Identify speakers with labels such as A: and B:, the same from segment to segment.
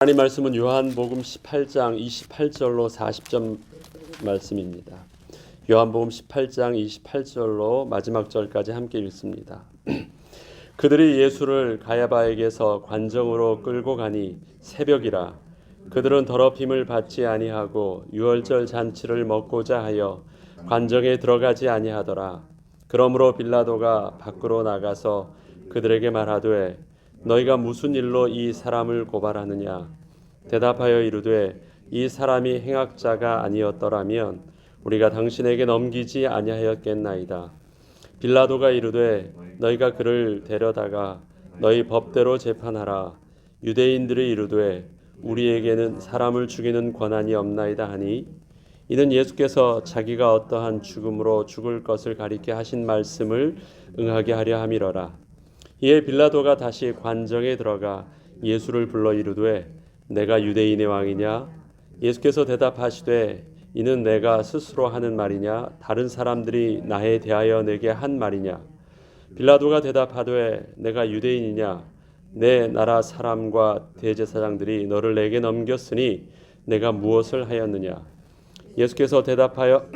A: 하나님 말씀은 요한복음 18장 28절로 40절 말씀입니다. 요한복음 18장 28절로 마지막 절까지 함께 읽습니다. 그들이 예수를 가야바에게서 관정으로 끌고 가니 새벽이라. 그들은 더럽힘을 받지 아니하고 유월절 잔치를 먹고자 하여 관정에 들어가지 아니하더라. 그러므로 빌라도가 밖으로 나가서 그들에게 말하되 너희가 무슨 일로 이 사람을 고발하느냐? 대답하여 이르되 이 사람이 행악자가 아니었더라면 우리가 당신에게 넘기지 아니하였겠나이다. 빌라도가 이르되 너희가 그를 데려다가 너희 법대로 재판하라. 유대인들이 이르되 우리에게는 사람을 죽이는 권한이 없나이다 하니 이는 예수께서 자기가 어떠한 죽음으로 죽을 것을 가리켜 하신 말씀을 응하게 하려 함이러라. 이에 빌라도가 다시 관정에 들어가 예수를 불러 이르되 내가 유대인의 왕이냐? 예수께서 대답하시되 이는 내가 스스로 하는 말이냐? 다른 사람들이 나에 대하여 내게 한 말이냐? 빌라도가 대답하되 내가 유대인이냐? 내 나라 사람과 대제사장들이 너를 내게 넘겼으니 내가 무엇을 하였느냐? 예수께서 대답하여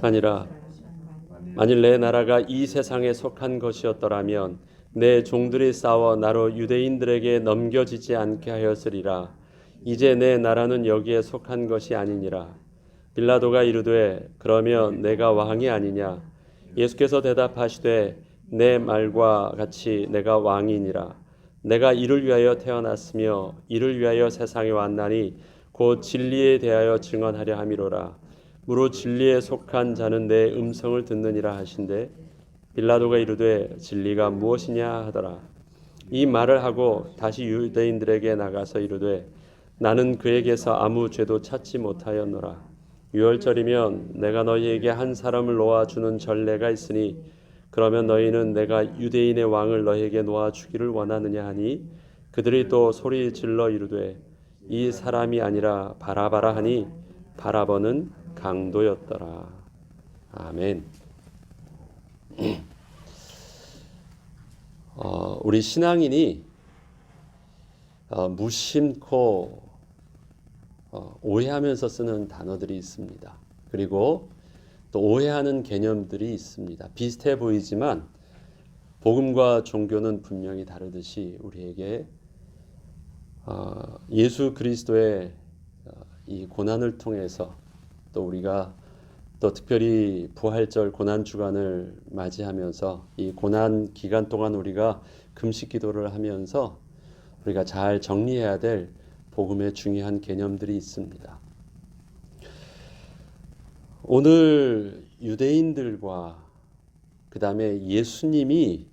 A: 아니라 만일 내 나라가 이 세상에 속한 것이었더라면 내 종들이 싸워 나로 유대인들에게 넘겨지지 않게 하였으리라. 이제 내 나라는 여기에 속한 것이 아니니라. 빌라도가 이르되 그러면 내가 왕이 아니냐? 예수께서 대답하시되 내 말과 같이 내가 왕이니라. 내가 이를 위하여 태어났으며 이를 위하여 세상에 왔나니 곧 진리에 대하여 증언하려 함이로라. 무릇 진리에 속한 자는 내 음성을 듣느니라 하신대 빌라도가 이르되 진리가 무엇이냐 하더라. 이 말을 하고 다시 유대인들에게 나가서 이르되 나는 그에게서 아무 죄도 찾지 못하였노라. 유월절이면 내가 너희에게 한 사람을 놓아주는 전례가 있으니 그러면 너희는 내가 유대인의 왕을 너희에게 놓아주기를 원하느냐 하니 그들이 또 소리 질러 이르되 이 사람이 아니라 바라바라 하니 바라바는 강도였더라. 아멘. 우리 신앙인이 무심코 오해하면서 쓰는 단어들이 있습니다. 그리고 또 오해하는 개념들이 있습니다. 비슷해 보이지만 복음과 종교는 분명히 다르듯이 우리에게 예수 그리스도의 이 고난을 통해서 또 우리가 또 특별히 부활절 고난 주간을 맞이하면서 이 고난 기간 동안 우리가 금식 기도를 하면서 우리가 잘 정리해야 될 복음의 중요한 개념들이 있습니다. 오늘 유대인들과 그 다음에 예수님이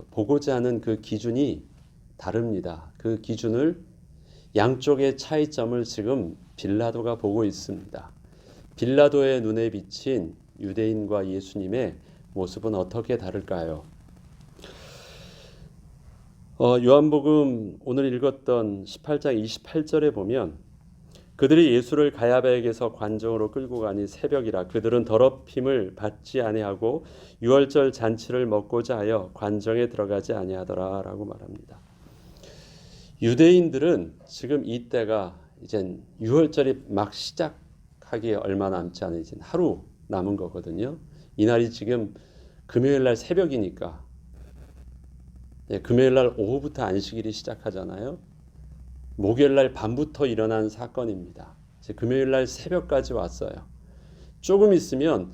A: 보고자 하는 그 기준이 다릅니다. 그 기준을 양쪽의 차이점을 지금 빌라도가 보고 있습니다. 빌라도의 눈에 비친 유대인과 예수님의 모습은 어떻게 다를까요? 요한복음 오늘 읽었던 18장 28절에 보면 그들이 예수를 가야바에게서 관정으로 끌고 가니 새벽이라. 그들은 더럽힘을 받지 아니하고 유월절 잔치를 먹고자 하여 관정에 들어가지 아니하더라 라고 말합니다. 유대인들은 지금 이때가 이젠 유월절이 막 시작하기에 얼마 남지 않은 이제 하루 남은 거거든요. 이날이 지금 금요일날 새벽이니까 금요일날 오후부터 안식일이 시작하잖아요. 목요일날 밤부터 일어난 사건입니다. 이제 금요일날 새벽까지 왔어요. 조금 있으면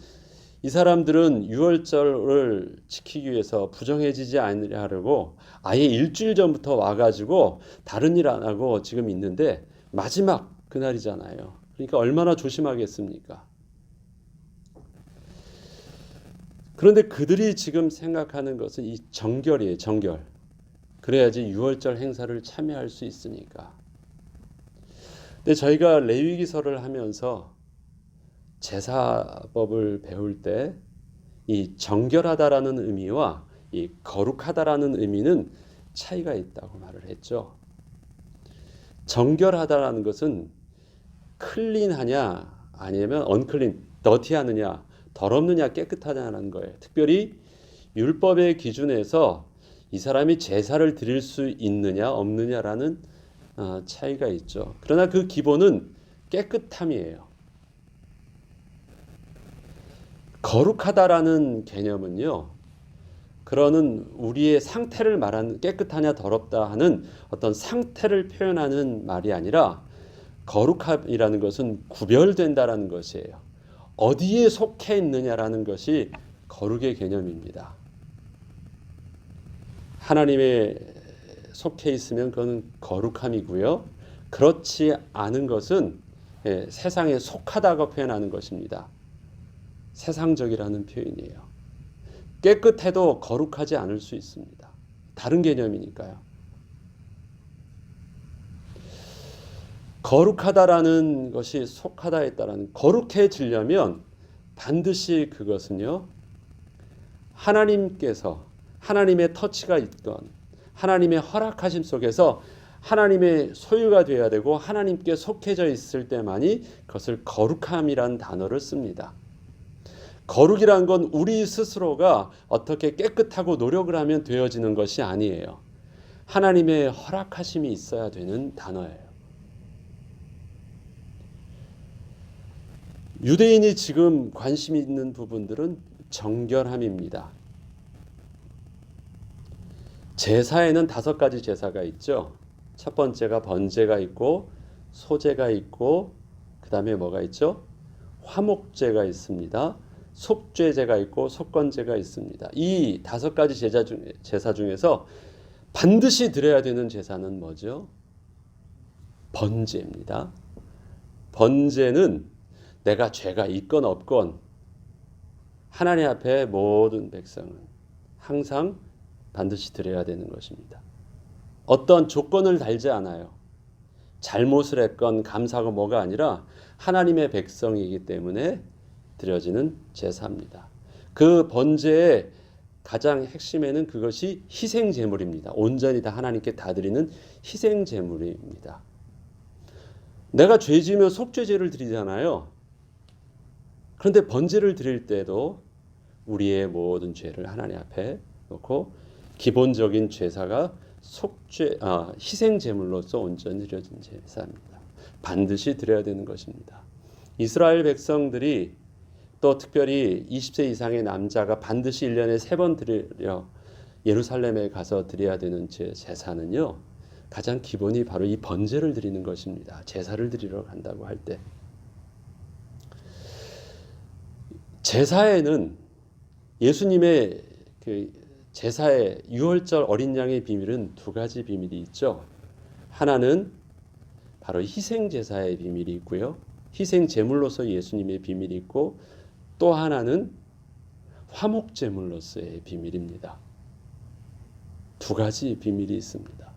A: 이 사람들은 유월절을 지키기 위해서 부정해지지 않으려고 아예 일주일 전부터 와가지고 다른 일 안 하고 지금 있는데 마지막 그날이잖아요. 그러니까 얼마나 조심하겠습니까? 그런데 그들이 지금 생각하는 것은 이 정결이에요. 정결. 그래야지 유월절 행사를 참여할 수 있으니까. 근데 저희가 레위기서를 하면서 제사법을 배울 때 이 정결하다라는 의미와 이 거룩하다라는 의미는 차이가 있다고 말을 했죠. 정결하다라는 것은 클린하냐 아니면 언클린, 더티하느냐, 더럽느냐 깨끗하냐는 거예요. 특별히 율법의 기준에서 이 사람이 제사를 드릴 수 있느냐 없느냐라는 차이가 있죠. 그러나 그 기본은 깨끗함이에요. 거룩하다라는 개념은요, 그러는 우리의 상태를 말하는, 깨끗하냐 더럽다 하는 어떤 상태를 표현하는 말이 아니라, 거룩함이라는 것은 구별된다라는 것이에요. 어디에 속해 있느냐라는 것이 거룩의 개념입니다. 하나님에 속해 있으면 그거는 거룩함이고요. 그렇지 않은 것은 세상에 속하다고 표현하는 것입니다. 세상적이라는 표현이에요. 깨끗해도 거룩하지 않을 수 있습니다. 다른 개념이니까요. 거룩하다라는 것이 속하다에 따른, 거룩해지려면 반드시 그것은요, 하나님께서, 하나님의 터치가 있건 하나님의 허락하심 속에서 하나님의 소유가 되어야 되고 하나님께 속해져 있을 때만이 그것을 거룩함이라는 단어를 씁니다. 거룩이란 건 우리 스스로가 어떻게 깨끗하고 노력을 하면 되어지는 것이 아니에요. 하나님의 허락하심이 있어야 되는 단어예요. 유대인이 지금 관심 있는 부분들은 정결함입니다. 제사에는 5가지 제사가 있죠. 첫 번째가 번제가 있고 소제가 있고 그 다음에 뭐가 있죠? 화목제가 있습니다. 속죄제가 있고 속건제가 있습니다. 이 5가지 제사 중에서 반드시 드려야 되는 제사는 뭐죠? 번제입니다. 번제는 내가 죄가 있건 없건 하나님 앞에 모든 백성은 항상 반드시 드려야 되는 것입니다. 어떤 조건을 달지 않아요. 잘못을 했건 감사하고 뭐가 아니라 하나님의 백성이기 때문에 드려지는 제사입니다. 그 번제의 가장 핵심에는 그것이 희생제물입니다. 온전히 다 하나님께 다 드리는 희생제물입니다. 내가 죄 지으면 속죄제를 드리잖아요. 그런데 번제를 드릴 때도 우리의 모든 죄를 하나님 앞에 놓고 기본적인 제사가 희생제물로서 온전히 드려진 제사입니다. 반드시 드려야 되는 것입니다. 이스라엘 백성들이 또 특별히 20세 이상의 남자가 반드시 1년에 3번 드려 예루살렘에 가서 드려야 되는 제사는요, 가장 기본이 바로 이 번제를 드리는 것입니다. 제사를 드리러 간다고 할 때. 제사에는 예수님의 그 제사의 유월절 어린 양의 비밀은 2가지 비밀이 있죠. 하나는 바로 희생제사의 비밀이 있고요. 희생제물로서 예수님의 비밀이 있고, 또 하나는 화목제물로서의 비밀입니다. 2가지 비밀이 있습니다.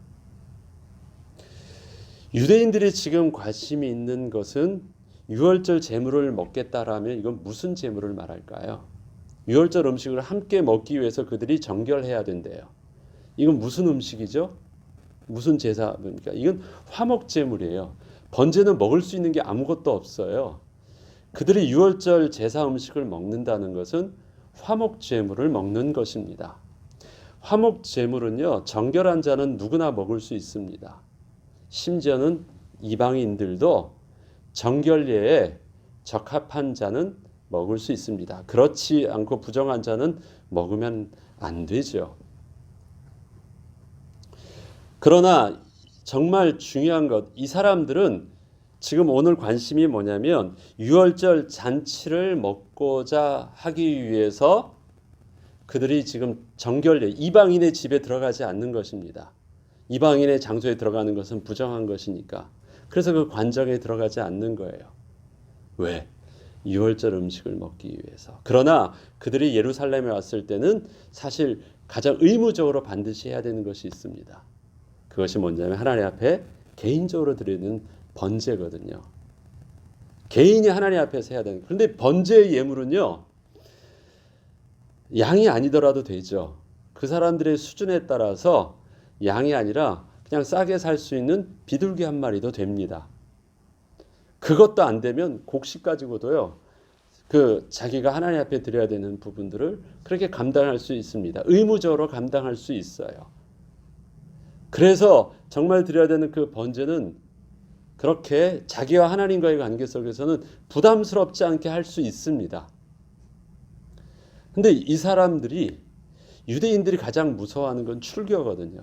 A: 유대인들이 지금 관심이 있는 것은 유월절 제물을 먹겠다라면 이건 무슨 제물을 말할까요? 유월절 음식을 함께 먹기 위해서 그들이 정결해야 된대요. 이건 무슨 음식이죠? 무슨 제사입니까? 이건 화목제물이에요. 번제는 먹을 수 있는 게 아무것도 없어요. 그들이 유월절 제사 음식을 먹는다는 것은 화목제물을 먹는 것입니다. 화목제물은요, 정결한 자는 누구나 먹을 수 있습니다. 심지어는 이방인들도 정결례에 적합한 자는 먹을 수 있습니다. 그렇지 않고 부정한 자는 먹으면 안 되죠. 그러나 정말 중요한 것, 이 사람들은 지금 오늘 관심이 뭐냐면 유월절 잔치를 먹고자 하기 위해서 그들이 지금 정결례, 이방인의 집에 들어가지 않는 것입니다. 이방인의 장소에 들어가는 것은 부정한 것이니까. 그래서 그 관정에 들어가지 않는 거예요. 왜? 유월절 음식을 먹기 위해서. 그러나 그들이 예루살렘에 왔을 때는 사실 가장 의무적으로 반드시 해야 되는 것이 있습니다. 그것이 뭐냐면 하나님 앞에 개인적으로 드리는 번제거든요. 개인이 하나님 앞에서 해야 되는. 그런데 번제의 예물은요, 양이 아니더라도 되죠. 그 사람들의 수준에 따라서 양이 아니라 그냥 싸게 살 수 있는 비둘기 한 마리도 됩니다. 그것도 안 되면 곡식 가지고도요, 그 자기가 하나님 앞에 드려야 되는 부분들을 그렇게 감당할 수 있습니다. 의무적으로 감당할 수 있어요. 그래서 정말 드려야 되는 그 번제는 그렇게 자기와 하나님과의 관계 속에서는 부담스럽지 않게 할 수 있습니다. 근데 이 사람들이, 유대인들이 가장 무서워하는 건 출교거든요.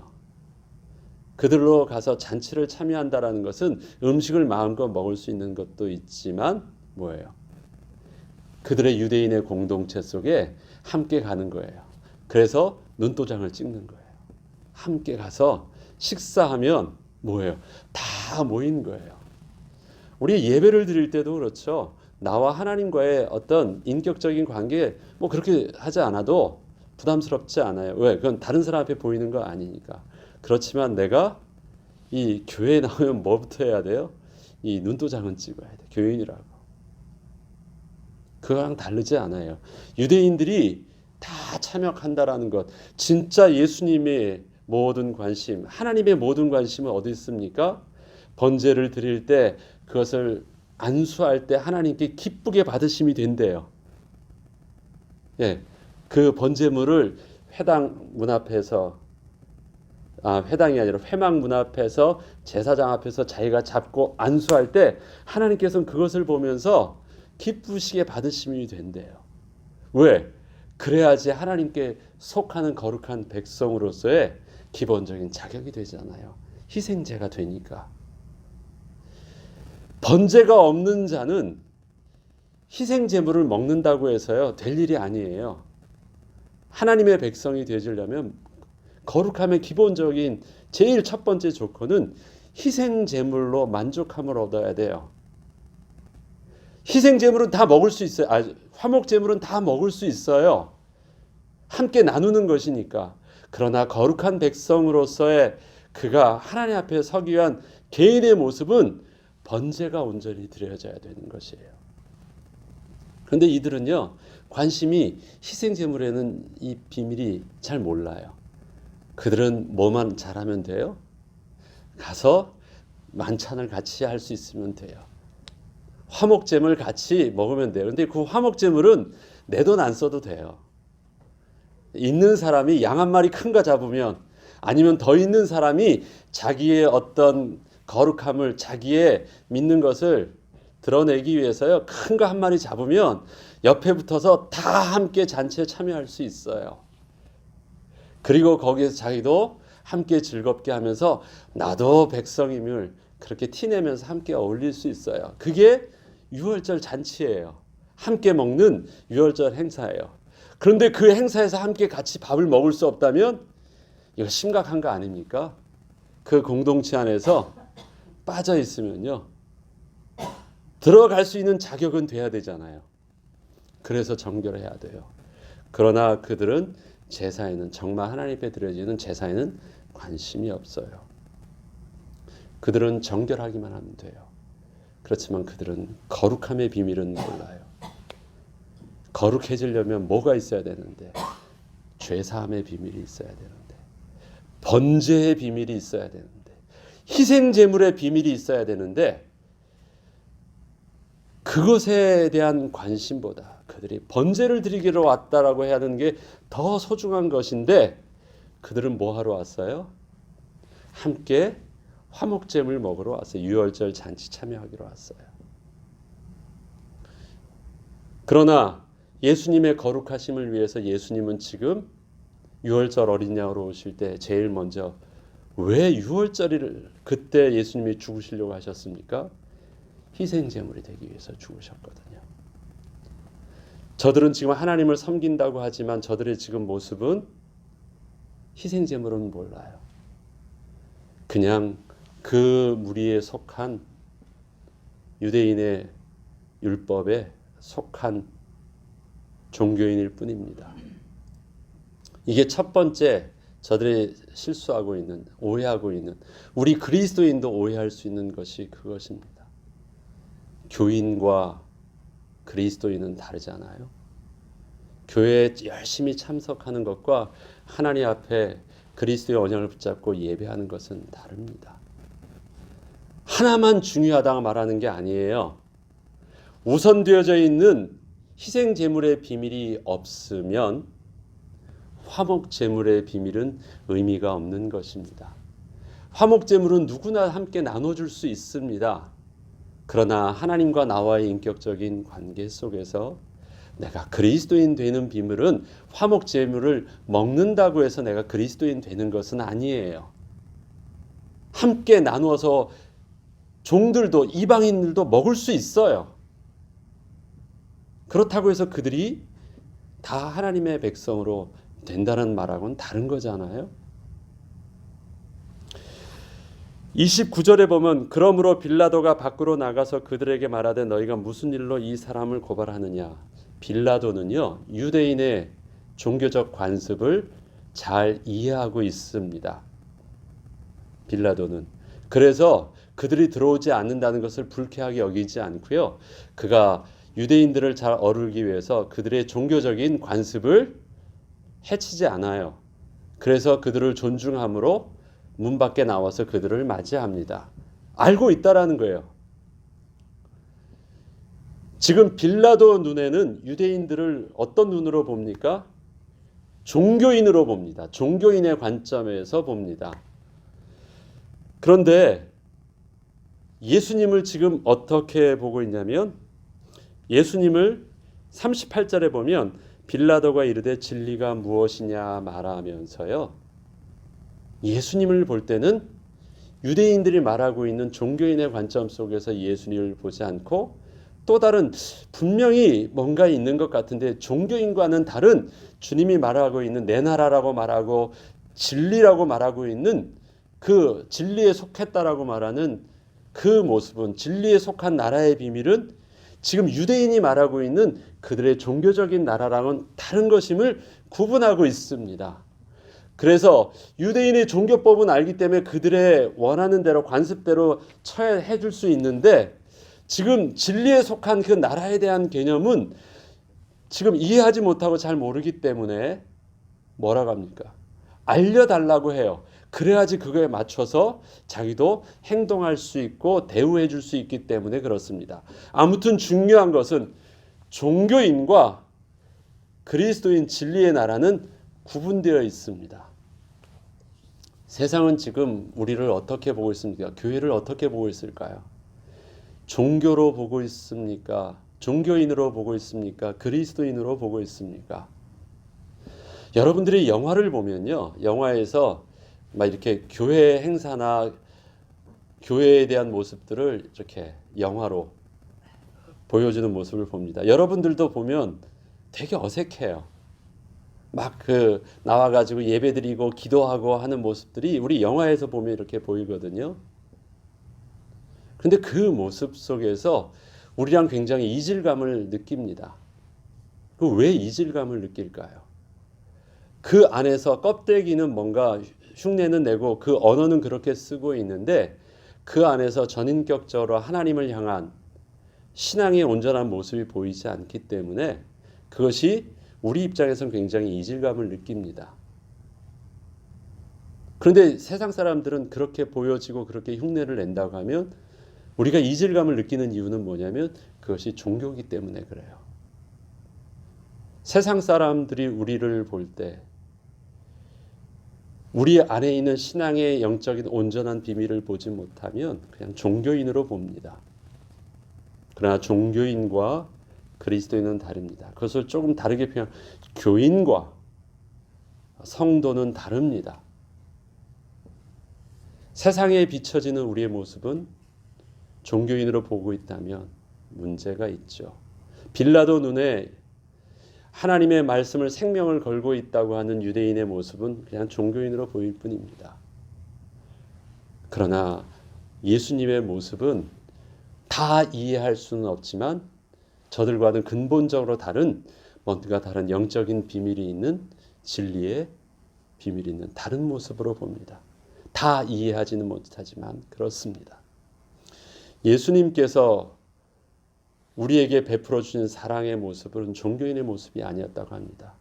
A: 그들로 가서 잔치를 참여한다라는 것은 음식을 마음껏 먹을 수 있는 것도 있지만 뭐예요? 그들의 유대인의 공동체 속에 함께 가는 거예요. 그래서 눈도장을 찍는 거예요. 함께 가서 식사하면 뭐예요? 다 모인 거예요. 우리 예배를 드릴 때도 그렇죠. 나와 하나님과의 어떤 인격적인 관계 뭐 그렇게 하지 않아도 부담스럽지 않아요. 왜? 그건 다른 사람 앞에 보이는 거 아니니까. 그렇지만 내가 이 교회에 나오면 뭐부터 해야 돼요? 이 눈도장은 찍어야 돼. 교인이라고. 그거랑 다르지 않아요. 유대인들이 다 참여한다라는 것. 진짜 예수님의 모든 관심, 하나님의 모든 관심은 어디 있습니까? 번제를 드릴 때 그것을 안수할 때 하나님께 기쁘게 받으심이 된대요. 예, 그 번제물을 회당 문 앞에서, 회당이 아니라 회막 문 앞에서 제사장 앞에서 자기가 잡고 안수할 때 하나님께서는 그것을 보면서 기쁘시게 받으심이 된대요. 왜? 그래야지 하나님께 속하는 거룩한 백성으로서의 기본적인 자격이 되잖아요. 희생제가 되니까. 번제가 없는 자는 희생제물을 먹는다고 해서요 될 일이 아니에요. 하나님의 백성이 되시려면 거룩함의 기본적인 제일 첫 번째 조건은 희생제물로 만족함을 얻어야 돼요. 희생제물은 다 먹을 수 있어요. 화목제물은 다 먹을 수 있어요. 함께 나누는 것이니까. 그러나 거룩한 백성으로서의 그가 하나님 앞에 서기 위한 개인의 모습은 번제가 온전히 드려져야 되는 것이에요. 그런데 이들은요 관심이 희생제물에는 이 비밀이 잘 몰라요. 그들은 뭐만 잘하면 돼요? 가서 만찬을 같이 할 수 있으면 돼요. 화목제물 같이 먹으면 돼요. 근데 그 화목제물은 내 돈 안 써도 돼요. 있는 사람이 양 한 마리 큰 거 잡으면, 아니면 더 있는 사람이 자기의 어떤 거룩함을, 자기의 믿는 것을 드러내기 위해서요 큰 거 한 마리 잡으면 옆에 붙어서 다 함께 잔치에 참여할 수 있어요. 그리고 거기에서 자기도 함께 즐겁게 하면서 나도 백성임을 그렇게 티내면서 함께 어울릴 수 있어요. 그게 유월절 잔치예요. 함께 먹는 유월절 행사예요. 그런데 그 행사에서 함께 같이 밥을 먹을 수 없다면 이거 심각한 거 아닙니까? 그 공동체 안에서 빠져 있으면요 들어갈 수 있는 자격은 돼야 되잖아요. 그래서 정결해야 돼요. 그러나 그들은 제사에는, 정말 하나님 앞에 드려지는 제사에는 관심이 없어요. 그들은 정결하기만 하면 돼요. 그렇지만 그들은 거룩함의 비밀은 몰라요. 거룩해지려면 뭐가 있어야 되는데? 죄사함의 비밀이 있어야 되는데, 번제의 비밀이 있어야 되는데, 희생제물의 비밀이 있어야 되는데, 그것에 대한 관심보다 그들이 번제를 드리기로 왔다라고 해야 하는 게 더 소중한 것인데, 그들은 뭐 하러 왔어요? 함께 화목제물 먹으러 왔어요. 유월절 잔치 참여하기로 왔어요. 그러나 예수님의 거룩하심을 위해서 예수님은 지금 유월절 어린 양으로 오실 때 제일 먼저 왜 유월절을 그때 예수님이 죽으시려고 하셨습니까? 희생제물이 되기 위해서 죽으셨거든요. 저들은 지금 하나님을 섬긴다고 하지만 저들의 지금 모습은 희생제물은 몰라요. 그냥 그 무리에 속한, 유대인의 율법에 속한 종교인일 뿐입니다. 이게 첫 번째 저들이 실수하고 있는, 오해하고 있는, 우리 그리스도인도 오해할 수 있는 것이 그것입니다. 교인과 그리스도인은 다르잖아요. 교회에 열심히 참석하는 것과 하나님 앞에 그리스도의 언약을 붙잡고 예배하는 것은 다릅니다. 하나만 중요하다고 말하는 게 아니에요. 우선되어져 있는 희생제물의 비밀이 없으면 화목제물의 비밀은 의미가 없는 것입니다. 화목제물은 누구나 함께 나눠줄 수 있습니다. 그러나 하나님과 나와의 인격적인 관계 속에서 내가 그리스도인 되는 비밀은 화목제물을 먹는다고 해서 내가 그리스도인 되는 것은 아니에요. 함께 나누어서 종들도 이방인들도 먹을 수 있어요. 그렇다고 해서 그들이 다 하나님의 백성으로 된다는 말하고는 다른 거잖아요. 29절에 보면 그러므로 빌라도가 밖으로 나가서 그들에게 말하되 너희가 무슨 일로 이 사람을 고발하느냐. 빌라도는요, 유대인의 종교적 관습을 잘 이해하고 있습니다. 빌라도는. 그래서 그들이 들어오지 않는다는 것을 불쾌하게 여기지 않고요. 그가 유대인들을 잘 어루기 위해서 그들의 종교적인 관습을 해치지 않아요. 그래서 그들을 존중함으로 문 밖에 나와서 그들을 맞이합니다. 알고 있다라는 거예요. 지금 빌라도 눈에는 유대인들을 어떤 눈으로 봅니까? 종교인으로 봅니다. 종교인의 관점에서 봅니다. 그런데 예수님을 지금 어떻게 보고 있냐면 예수님을 38절에 보면 빌라도가 이르되 진리가 무엇이냐 말하면서요. 예수님을 볼 때는 유대인들이 말하고 있는 종교인의 관점 속에서 예수님을 보지 않고 또 다른 분명히 뭔가 있는 것 같은데 종교인과는 다른 주님이 말하고 있는 내 나라라고 말하고 진리라고 말하고 있는 그 진리에 속했다라고 말하는 그 모습은 진리에 속한 나라의 비밀은 지금 유대인이 말하고 있는 그들의 종교적인 나라랑은 다른 것임을 구분하고 있습니다. 그래서 유대인의 종교법은 알기 때문에 그들의 원하는 대로 관습대로 처해해 줄 수 있는데 지금 진리에 속한 그 나라에 대한 개념은 지금 이해하지 못하고 잘 모르기 때문에 뭐라고 합니까? 알려달라고 해요. 그래야지 그거에 맞춰서 자기도 행동할 수 있고 대우해 줄 수 있기 때문에 그렇습니다. 아무튼 중요한 것은 종교인과 그리스도인 진리의 나라는 구분되어 있습니다. 세상은 지금 우리를 어떻게 보고 있습니까? 교회를 어떻게 보고 있을까요? 종교로 보고 있습니까? 종교인으로 보고 있습니까? 그리스도인으로 보고 있습니까? 여러분들이 영화를 보면요. 영화에서 막 이렇게 교회 행사나 교회에 대한 모습들을 이렇게 영화로 보여주는 모습을 봅니다. 여러분들도 보면 되게 어색해요. 막 나와가지고 예배드리고 기도하고 하는 모습들이 우리 영화에서 보면 이렇게 보이거든요. 그런데 그 모습 속에서 우리랑 굉장히 이질감을 느낍니다. 왜 이질감을 느낄까요? 그 안에서 껍데기는 뭔가 흉내는 내고 그 언어는 그렇게 쓰고 있는데 그 안에서 전인격적으로 하나님을 향한 신앙의 온전한 모습이 보이지 않기 때문에 그것이 우리 입장에서는 굉장히 이질감을 느낍니다. 그런데 세상 사람들은 그렇게 보여지고 그렇게 흉내를 낸다고 하면 우리가 이질감을 느끼는 이유는 뭐냐면 그것이 종교이기 때문에 그래요. 세상 사람들이 우리를 볼 때 우리 안에 있는 신앙의 영적인 온전한 비밀을 보지 못하면 그냥 종교인으로 봅니다. 그러나 종교인과 그리스도인은 다릅니다. 그것을 조금 다르게 표현, 교인과 성도는 다릅니다. 세상에 비춰지는 우리의 모습은 종교인으로 보고 있다면 문제가 있죠. 빌라도 눈에 하나님의 말씀을 생명을 걸고 있다고 하는 유대인의 모습은 그냥 종교인으로 보일 뿐입니다. 그러나 예수님의 모습은 다 이해할 수는 없지만 저들과는 근본적으로 다른 뭔가 다른 영적인 비밀이 있는 진리의 비밀이 있는 다른 모습으로 봅니다. 다 이해하지는 못하지만 그렇습니다. 예수님께서 우리에게 베풀어 주신 사랑의 모습은 종교인의 모습이 아니었다고 합니다.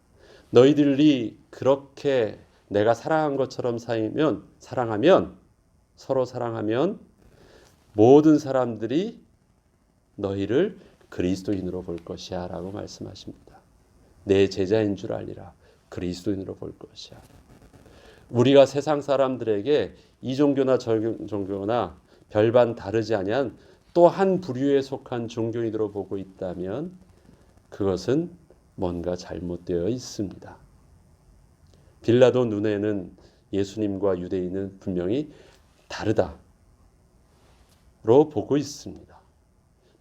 A: 너희들이 그렇게 내가 사랑한 것처럼 사랑하면 서로 사랑하면 모든 사람들이 너희를 그리스도인으로 볼 것이야 라고 말씀하십니다. 내 제자인 줄 알리라. 그리스도인으로 볼 것이야. 우리가 세상 사람들에게 이 종교나 저 종교나 별반 다르지 아니한 또 한 부류에 속한 종교인으로 보고 있다면 그것은 뭔가 잘못되어 있습니다. 빌라도 눈에는 예수님과 유대인은 분명히 다르다로 보고 있습니다.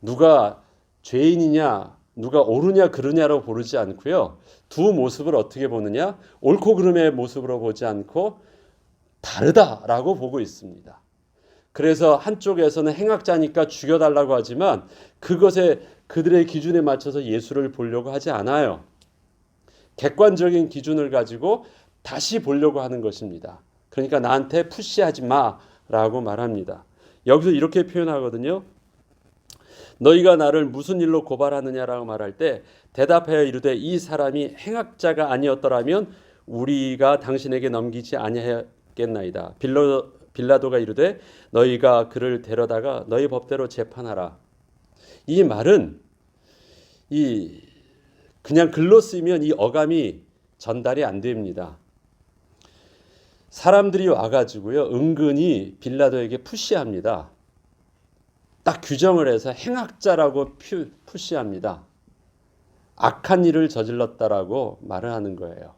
A: 누가 죄인이냐, 누가 옳으냐 그르냐로 보지 않고요. 두 모습을 어떻게 보느냐? 옳고 그름의 모습으로 보지 않고 다르다라고 보고 있습니다. 그래서 한쪽에서는 행악자니까 죽여달라고 하지만 그것에 그들의 기준에 맞춰서 예수를 보려고 하지 않아요. 객관적인 기준을 가지고 다시 보려고 하는 것입니다. 그러니까 나한테 푸시하지 마라고 말합니다. 여기서 이렇게 표현하거든요. 너희가 나를 무슨 일로 고발하느냐라고 말할 때 대답하여 이르되 이 사람이 행악자가 아니었더라면 우리가 당신에게 넘기지 아니하였겠나이다. 빌라도가 이르되 너희가 그를 데려다가 너희 법대로 재판하라. 이 말은 그냥 글로 쓰면 이 어감이 전달이 안 됩니다. 사람들이 와가지고요 은근히 빌라도에게 푸시합니다. 딱 규정을 해서 행악자라고 푸시합니다. 악한 일을 저질렀다라고 말을 하는 거예요.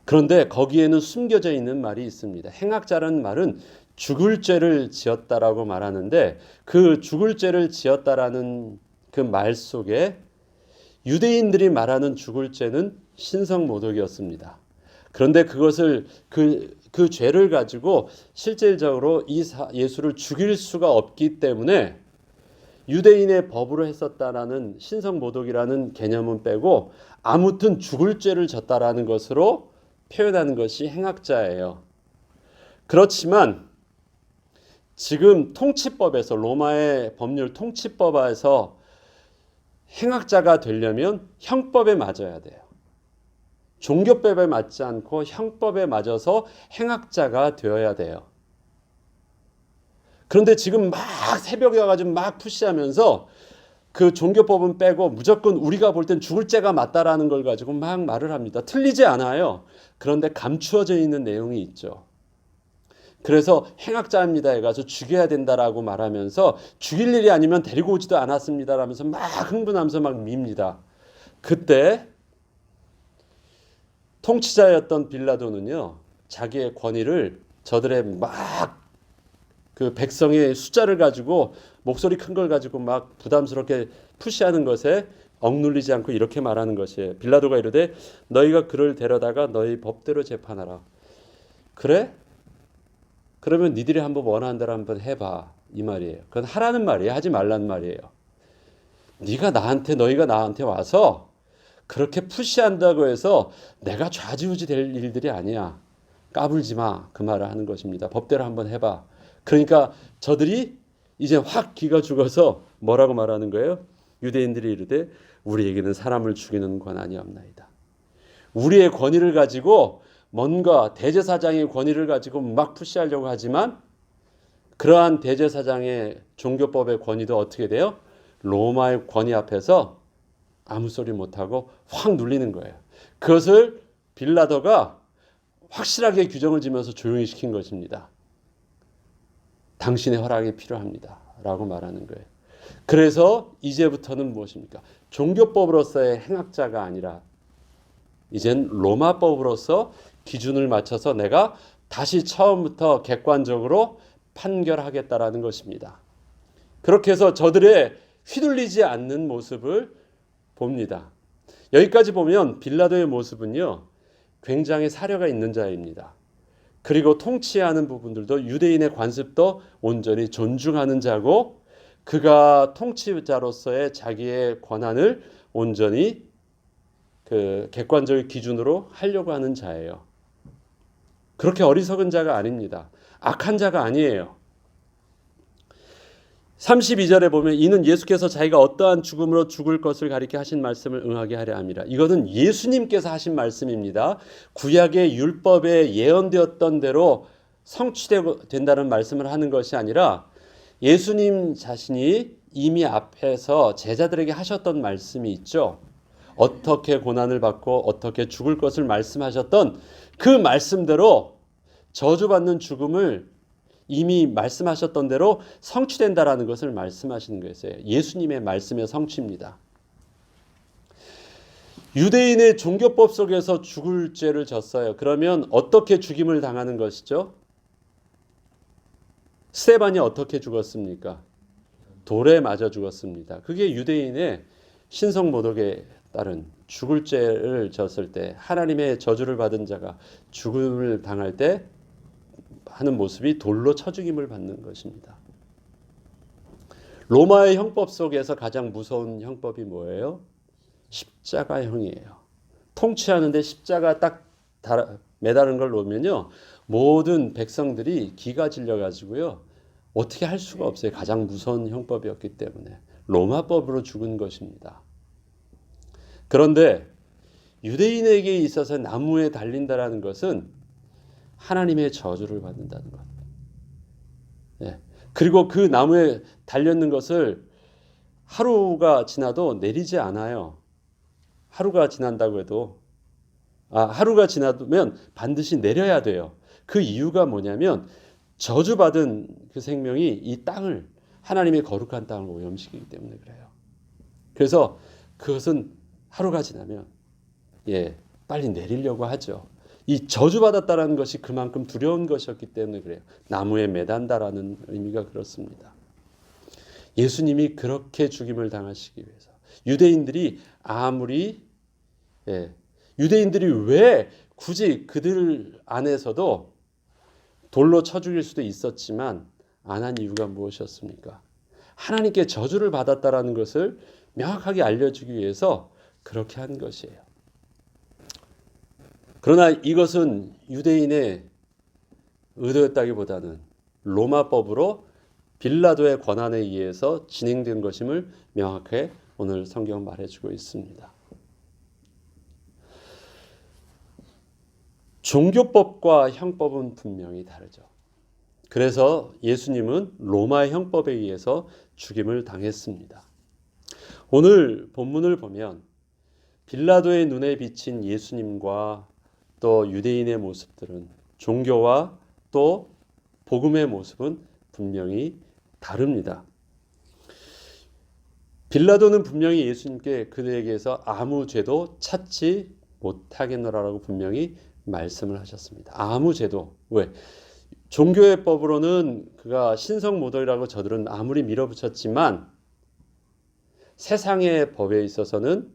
A: 그런데 거기에는 숨겨져 있는 말이 있습니다. 행악자라는 말은 죽을 죄를 지었다라고 말하는데 그 죽을 죄를 지었다라는 그 말 속에 유대인들이 말하는 죽을 죄는 신성모독이었습니다. 그런데 그것을 그 죄를 가지고 실질적으로 예수를 죽일 수가 없기 때문에 유대인의 법으로 했었다라는 신성모독이라는 개념은 빼고 아무튼 죽을 죄를 졌다라는 것으로 표현하는 것이 행악자예요. 그렇지만 지금 통치법에서 로마의 법률 통치법에서 행악자가 되려면 형법에 맞아야 돼요. 종교법에 맞지 않고 형법에 맞아서 행악자가 되어야 돼요. 그런데 지금 막 새벽에 와가지고 막 푸시하면서 그 종교법은 빼고 무조건 우리가 볼 땐 죽을 죄가 맞다라는 걸 가지고 막 말을 합니다. 틀리지 않아요. 그런데 감추어져 있는 내용이 있죠. 그래서 행악자입니다 해가지고 죽여야 된다라고 말하면서 죽일 일이 아니면 데리고 오지도 않았습니다라면서 막 흥분하면서 막 밉니다. 그때 통치자였던 빌라도는요 자기의 권위를 저들의 막 그 백성의 숫자를 가지고 목소리 큰 걸 가지고 막 부담스럽게 푸시하는 것에 억눌리지 않고 이렇게 말하는 것이에요. 빌라도가 이르되 너희가 그를 데려다가 너희 법대로 재판하라. 그래? 그러면 니들이 한번 원하는 대로 한번 해봐 이 말이에요. 그건 하라는 말이에요. 하지 말라는 말이에요. 너희가 나한테 와서 그렇게 푸시한다고 해서 내가 좌지우지 될 일들이 아니야. 까불지 마. 그 말을 하는 것입니다. 법대로 한번 해봐. 그러니까 저들이 이제 확 기가 죽어서 뭐라고 말하는 거예요? 유대인들이 이르되 우리에게는 사람을 죽이는 권한이 없나이다. 우리의 권위를 가지고 뭔가 대제사장의 권위를 가지고 막 푸시하려고 하지만 그러한 대제사장의 종교법의 권위도 어떻게 돼요? 로마의 권위 앞에서 아무 소리 못하고 확 눌리는 거예요. 그것을 빌라도가 확실하게 규정을 지면서 조용히 시킨 것입니다. 당신의 허락이 필요합니다. 라고 말하는 거예요. 그래서 이제부터는 무엇입니까? 종교법으로서의 행악자가 아니라 이젠 로마법으로서 기준을 맞춰서 내가 다시 처음부터 객관적으로 판결하겠다라는 것입니다. 그렇게 해서 저들의 휘둘리지 않는 모습을 봅니다. 여기까지 보면 빌라도의 모습은요 굉장히 사려가 있는 자입니다. 그리고 통치하는 부분들도 유대인의 관습도 온전히 존중하는 자고 그가 통치자로서의 자기의 권한을 온전히 그 객관적인 기준으로 하려고 하는 자예요. 그렇게 어리석은 자가 아닙니다. 악한 자가 아니에요. 32절에 보면 이는 예수께서 자기가 어떠한 죽음으로 죽을 것을 가리켜 하신 말씀을 응하게 하려 함이라. 이거는 예수님께서 하신 말씀입니다. 구약의 율법에 예언되었던 대로 성취된다는 말씀을 하는 것이 아니라 예수님 자신이 이미 앞에서 제자들에게 하셨던 말씀이 있죠. 어떻게 고난을 받고 어떻게 죽을 것을 말씀하셨던 그 말씀대로 저주받는 죽음을 이미 말씀하셨던 대로 성취된다라는 것을 말씀하시는 것이에요. 예수님의 말씀의 성취입니다. 유대인의 종교법 속에서 죽을 죄를 졌어요. 그러면 어떻게 죽임을 당하는 것이죠? 스데반이 어떻게 죽었습니까? 돌에 맞아 죽었습니다. 그게 유대인의 신성 모독에 따른 죽을 죄를 졌을 때 하나님의 저주를 받은 자가 죽음을 당할 때 하는 모습이 돌로 쳐 죽임을 받는 것입니다. 로마의 형법 속에서 가장 무서운 형법이 뭐예요? 십자가형이에요. 통치하는데 십자가 딱 매다른 걸 놓으면요, 모든 백성들이 기가 질려가지고요, 어떻게 할 수가 없어요. 가장 무서운 형법이었기 때문에 로마법으로 죽은 것입니다. 그런데 유대인에게 있어서 나무에 달린다라는 것은 하나님의 저주를 받는다는 것. 예. 그리고 그 나무에 달렸는 것을 하루가 지나도 내리지 않아요. 하루가 지난다고 해도 하루가 지나면 반드시 내려야 돼요. 그 이유가 뭐냐면 저주받은 그 생명이 이 땅을 하나님의 거룩한 땅을 오염시키기 때문에 그래요. 그래서 그것은 하루가 지나면 빨리 내리려고 하죠. 이 저주받았다라는 것이 그만큼 두려운 것이었기 때문에 그래요. 나무에 매단다라는 의미가 그렇습니다. 예수님이 그렇게 죽임을 당하시기 위해서 유대인들이 왜 굳이 그들 안에서도 돌로 쳐 죽일 수도 있었지만 안 한 이유가 무엇이었습니까? 하나님께 저주를 받았다라는 것을 명확하게 알려주기 위해서 그렇게 한 것이에요. 그러나 이것은 유대인의 의도였다기보다는 로마법으로 빌라도의 권한에 의해서 진행된 것임을 명확하게 오늘 성경은 말해주고 있습니다. 종교법과 형법은 분명히 다르죠. 그래서 예수님은 로마의 형법에 의해서 죽임을 당했습니다. 오늘 본문을 보면 빌라도의 눈에 비친 예수님과 또 유대인의 모습들은 종교와 또 복음의 모습은 분명히 다릅니다. 빌라도는 분명히 예수님께 그들에게서 아무 죄도 찾지 못하겠노라라고 분명히 말씀을 하셨습니다. 아무 죄도. 왜? 종교의 법으로는 그가 신성모독이라고 저들은 아무리 밀어붙였지만 세상의 법에 있어서는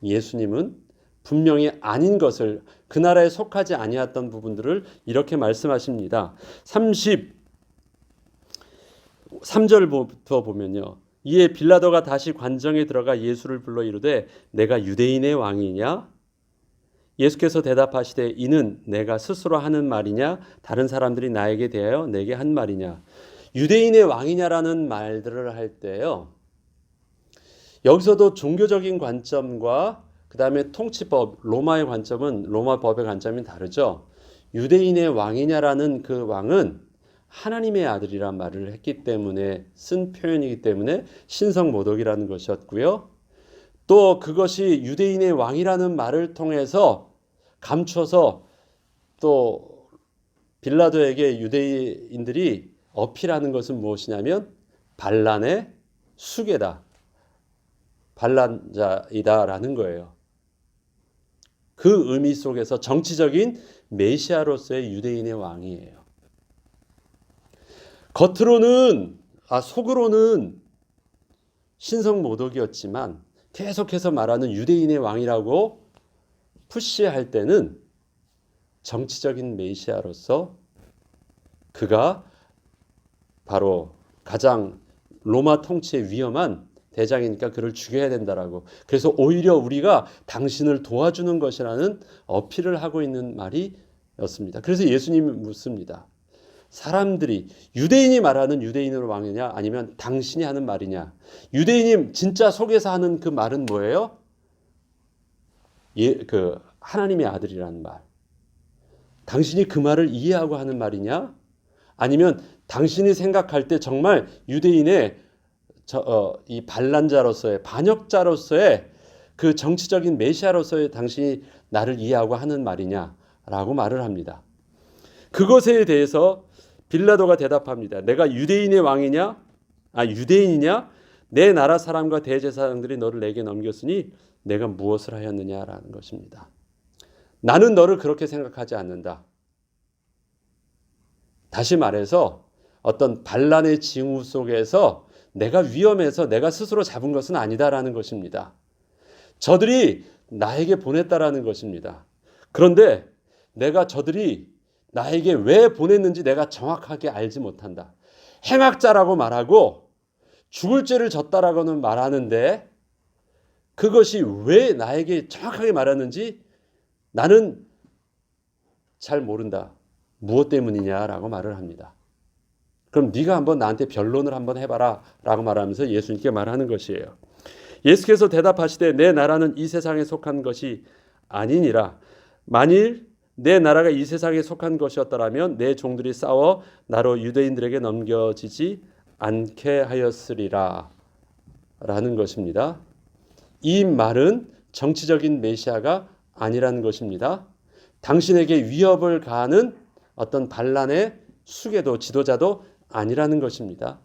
A: 예수님은 분명히 아닌 것을, 그 나라에 속하지 아니었던 부분들을 이렇게 말씀하십니다. 33절부터 보면요. 이에 빌라도가 다시 관정에 들어가 예수를 불러 이르되 내가 유대인의 왕이냐? 예수께서 대답하시되 이는 내가 스스로 하는 말이냐? 다른 사람들이 나에게 대하여 내게 한 말이냐? 유대인의 왕이냐라는 말들을 할 때요, 여기서도 종교적인 관점과 그 다음에 통치법, 로마의 관점은, 로마법의 관점이 다르죠. 유대인의 왕이냐라는 그 왕은 하나님의 아들이란 말을 했기 때문에 쓴 표현이기 때문에 신성모독이라는 것이었고요. 또 그것이 유대인의 왕이라는 말을 통해서 감춰서 또 빌라도에게 유대인들이 어필하는 것은 무엇이냐면 반란의 수괴다, 반란자이다라는 거예요. 그 의미 속에서 정치적인 메시아로서의 유대인의 왕이에요. 속으로는 신성모독이었지만 계속해서 말하는 유대인의 왕이라고 푸시할 때는 정치적인 메시아로서 그가 바로 가장 로마 통치의 위험한 대장이니까 그를 죽여야 된다라고. 그래서 오히려 우리가 당신을 도와주는 것이라는 어필을 하고 있는 말이었습니다. 그래서 예수님이 묻습니다. 사람들이 유대인이 말하는 유대인으로 왕이냐 아니면 당신이 하는 말이냐? 유대인이 진짜 속에서 하는 그 말은 뭐예요? 그 하나님의 아들이라는 말. 당신이 그 말을 이해하고 하는 말이냐? 아니면 당신이 생각할 때 정말 유대인의 이 반란자로서의 반역자로서의 그 정치적인 메시아로서의 당신이 나를 이해하고 하는 말이냐라고 말을 합니다. 그것에 대해서 빌라도가 대답합니다. 내가 유대인의 왕이냐? 유대인이냐? 내 나라 사람과 대제사장들이 너를 내게 넘겼으니 내가 무엇을 하였느냐라는 것입니다. 나는 너를 그렇게 생각하지 않는다. 다시 말해서 어떤 반란의 징후 속에서 내가 위험해서 내가 스스로 잡은 것은 아니다라는 것입니다. 저들이 나에게 보냈다라는 것입니다. 그런데 내가 저들이 나에게 왜 보냈는지 내가 정확하게 알지 못한다. 행악자라고 말하고 죽을 죄를 졌다라고는 말하는데 그것이 왜 나에게 정확하게 말하는지 나는 잘 모른다. 무엇 때문이냐라고 말을 합니다. 그럼 네가 한번 나한테 변론을 한번 해봐라 라고 말하면서 예수님께 말하는 것이에요. 예수께서 대답하시되 내 나라는 이 세상에 속한 것이 아니니라. 만일 내 나라가 이 세상에 속한 것이었더라면 내 종들이 싸워 나로 유대인들에게 넘겨지지 않게 하였으리라 라는 것입니다. 이 말은 정치적인 메시아가 아니라는 것입니다. 당신에게 위협을 가하는 어떤 반란의 수괴도 지도자도 아니라는 것입니다.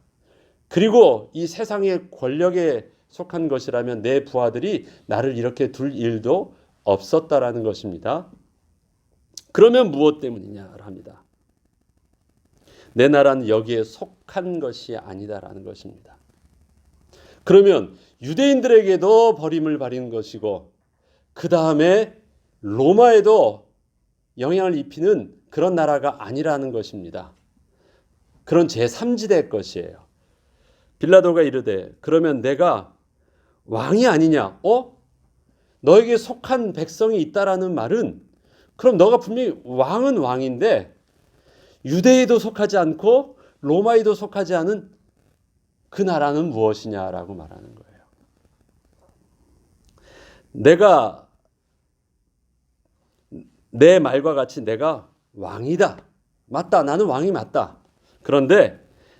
A: 그리고 이 세상의 권력에 속한 것이라면 내 부하들이 나를 이렇게 둘 일도 없었다라는 것입니다. 그러면 무엇 때문이냐를 합니다. 내 나라는 여기에 속한 것이 아니다라는 것입니다. 그러면 유대인들에게도 버림을 받은 것이고 그 다음에 로마에도 영향을 입히는 그런 나라가 아니라는 것입니다. 그런 제3지대 것이에요. 빌라도가 이르되 그러면 내가 왕이 아니냐? 너에게 속한 백성이 있다라는 말은 그럼 너가 분명히 왕은 왕인데 유대에도 속하지 않고 로마에도 속하지 않은 그 나라는 무엇이냐라고 말하는 거예요. 내가 내 말과 같이 내가 왕이다. 맞다. 나는 왕이 맞다. 그런데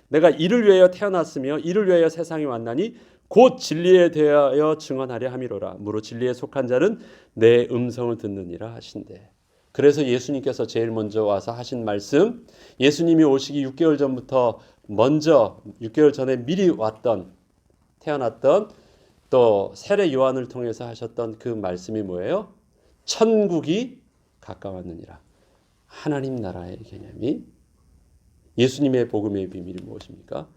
A: 내가 이를 위하여 태어났으며 이를 위하여 세상에 왔나니 곧 진리에 대하여 증언하려 함이로라. 무릇 진리에 속한 자는 내 음성을 듣느니라 하신대. 그래서 예수님께서 제일 먼저 와서 하신 말씀, 예수님이 오시기 6개월 전부터 먼저 6개월 전에 미리 왔던 태어났던 또 세례 요한을 통해서 하셨던 그 말씀이 뭐예요? 천국이 가까웠느니라. 하나님 나라의 개념이 예수님의 복음의 비밀이 무엇입니까?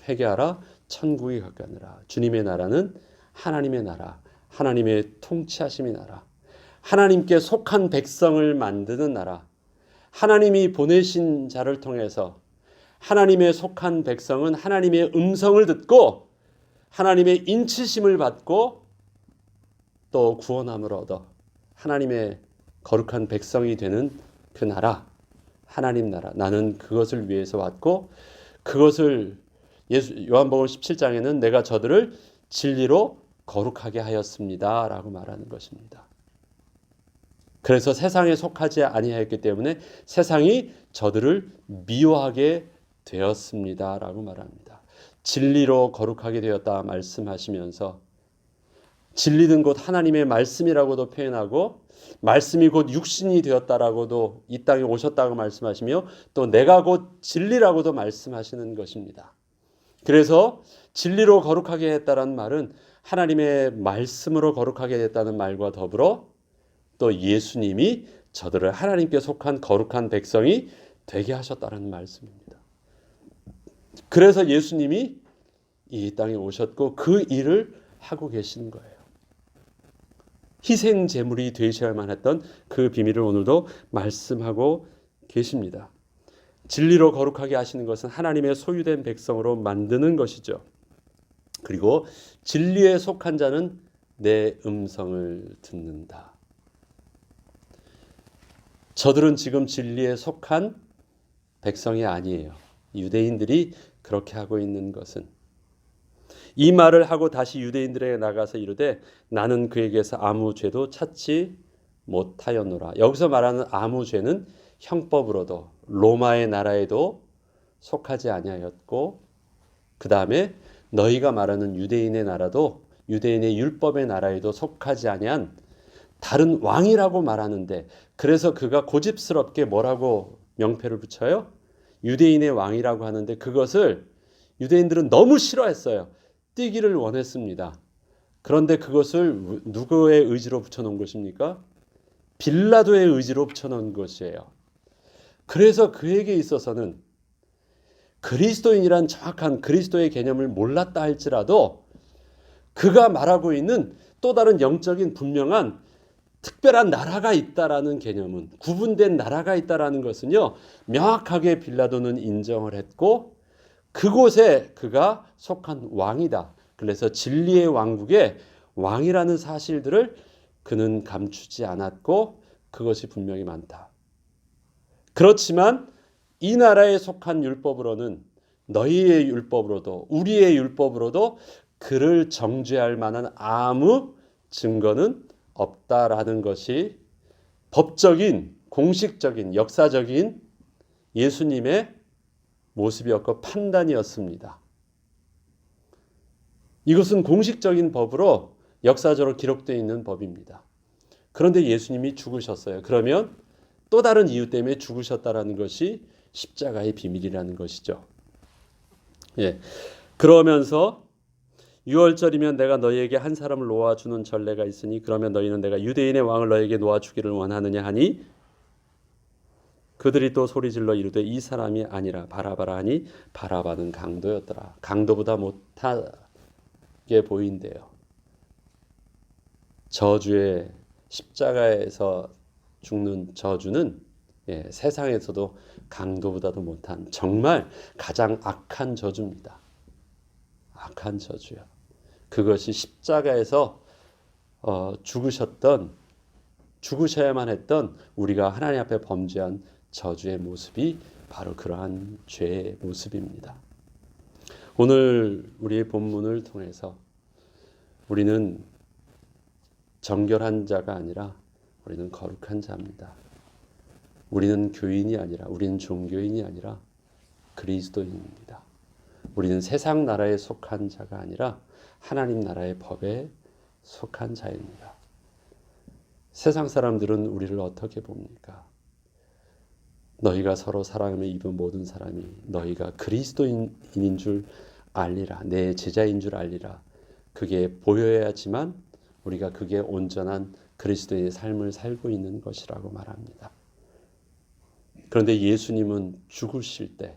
A: 회개하라 천국이 가까우니라. 주님의 나라는 하나님의 나라, 하나님의 통치하심의 나라, 하나님께 속한 백성을 만드는 나라, 하나님이 보내신 자를 통해서 하나님의 속한 백성은 하나님의 음성을 듣고 하나님의 인치심을 받고 또 구원함을 얻어 하나님의 거룩한 백성이 되는 그 나라, 하나님 나라. 나는 그것을 위해서 왔고 그것을 요한복음 17장에는 내가 저들을 진리로 거룩하게 하였습니다 라고 말하는 것입니다. 그래서 세상에 속하지 아니하였기 때문에 세상이 저들을 미워하게 되었습니다 라고 말합니다. 진리로 거룩하게 되었다 말씀하시면서 진리는 곧 하나님의 말씀이라고도 표현하고 말씀이 곧 육신이 되었다라고도 이 땅에 오셨다고 말씀하시며 또 내가 곧 진리라고도 말씀하시는 것입니다. 그래서 진리로 거룩하게 했다는 말은 하나님의 말씀으로 거룩하게 됐다는 말과 더불어 또 예수님이 저들을 하나님께 속한 거룩한 백성이 되게 하셨다는 말씀입니다. 그래서 예수님이 이 땅에 오셨고 그 일을 하고 계신 거예요. 희생 제물이 되셔야만 했던 그 비밀을 오늘도 말씀하고 계십니다. 진리로 거룩하게 하시는 것은 하나님의 소유된 백성으로 만드는 것이죠. 그리고 진리에 속한 자는 내 음성을 듣는다. 저들은 지금 진리에 속한 백성이 아니에요. 유대인들이 그렇게 하고 있는 것은 이 말을 하고 다시 유대인들에게 나가서 이르되 나는 그에게서 아무 죄도 찾지 못하였노라. 여기서 말하는 아무 죄는 형법으로도 로마의 나라에도 속하지 아니하였고 그 다음에 너희가 말하는 유대인의 나라도 유대인의 율법의 나라에도 속하지 아니한 다른 왕이라고 말하는데, 그래서 그가 고집스럽게 뭐라고 명패를 붙여요? 유대인의 왕이라고 하는데, 그것을 유대인들은 너무 싫어했어요. 띄기를 원했습니다. 그런데 그것을 누구의 의지로 붙여놓은 것입니까? 빌라도의 의지로 붙여놓은 것이에요. 그래서 그에게 있어서는 그리스도인이란 정확한 그리스도의 개념을 몰랐다 할지라도 그가 말하고 있는 또 다른 영적인 분명한 특별한 나라가 있다라는 개념은, 구분된 나라가 있다라는 것은요, 명확하게 빌라도는 인정을 했고, 그곳에 그가 속한 왕이다. 그래서 진리의 왕국의 왕이라는 사실들을 그는 감추지 않았고, 그것이 분명히 많다. 그렇지만 이 나라에 속한 율법으로는, 너희의 율법으로도 우리의 율법으로도 그를 정죄할 만한 아무 증거는 없다라는 것이 법적인, 공식적인, 역사적인 예수님의 모습이었고 판단이었습니다. 이것은 공식적인 법으로 역사적으로 기록되어 있는 법입니다. 그런데 예수님이 죽으셨어요. 그러면 또 다른 이유 때문에 죽으셨다라는 것이 십자가의 비밀이라는 것이죠. 예. 그러면서 6월절이면 내가 너희에게 한 사람을 놓아주는 전례가 있으니 그러면 너희는 내가 유대인의 왕을 너희에게 놓아주기를 원하느냐 하니, 그들이 또 소리질러 이르되 이 사람이 아니라 바라바라 하니 바라바는 강도였더라. 강도보다 못하게 보인대요. 저주의 십자가에서 죽는 저주는 세상에서도 강도보다도 못한 정말 가장 악한 저주입니다. 악한 저주요. 그것이 십자가에서 죽으셔야만 했던 우리가 하나님 앞에 범죄한 저주의 모습이 바로 그러한 죄의 모습입니다. 오늘 우리의 본문을 통해서 우리는 정결한 자가 아니라 우리는 거룩한 자입니다. 우리는 교인이 아니라, 우리는 종교인이 아니라 그리스도인입니다. 우리는 세상 나라에 속한 자가 아니라 하나님 나라의 법에 속한 자입니다. 세상 사람들은 우리를 어떻게 봅니까? 너희가 서로 사랑하며 입은 모든 사람이 너희가 그리스도인인 줄 알리라. 내 제자인 줄 알리라. 그게 보여야지만 우리가 그게 온전한 그리스도의 삶을 살고 있는 것이라고 말합니다. 그런데 예수님은 죽으실 때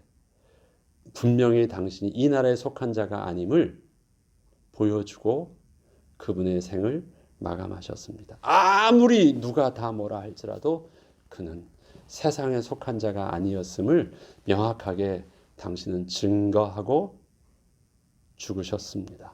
A: 분명히 당신이 이 나라에 속한 자가 아님을 보여주고 그분의 생을 마감하셨습니다. 아무리 누가 다 뭐라 할지라도 그는 세상에 속한 자가 아니었음을 명확하게 당신은 증거하고 죽으셨습니다.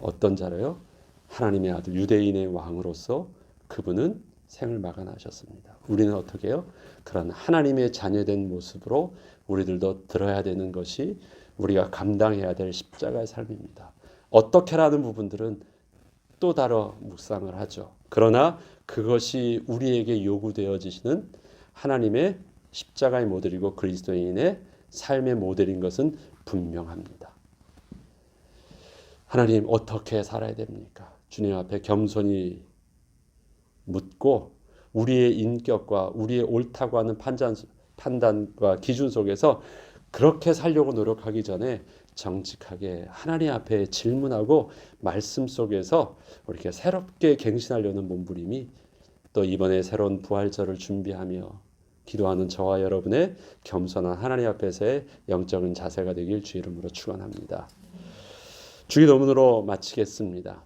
A: 어떤 자로요? 하나님의 아들 유대인의 왕으로서 그분은 생을 마감하셨습니다. 우리는 어떻게 해요? 그런 하나님의 자녀된 모습으로 우리들도 들어야 되는 것이 우리가 감당해야 될 십자가의 삶입니다. 어떻게라는 부분들은 또 다른 묵상을 하죠. 그러나 그것이 우리에게 요구되어지시는 하나님의 십자가의 모델이고 그리스도인의 삶의 모델인 것은 분명합니다. 하나님, 어떻게 살아야 됩니까? 주님 앞에 겸손히 묻고 우리의 인격과 우리의 옳다고 하는 판단과 기준 속에서 그렇게 살려고 노력하기 전에 정직하게 하나님 앞에 질문하고 말씀 속에서 이렇게 새롭게 갱신하려는 몸부림이 또 이번에 새로운 부활절을 준비하며 기도하는 저와 여러분의 겸손한 하나님 앞에서의 영적인 자세가 되길 주 이름으로 축원합니다. 주기도문으로 마치겠습니다.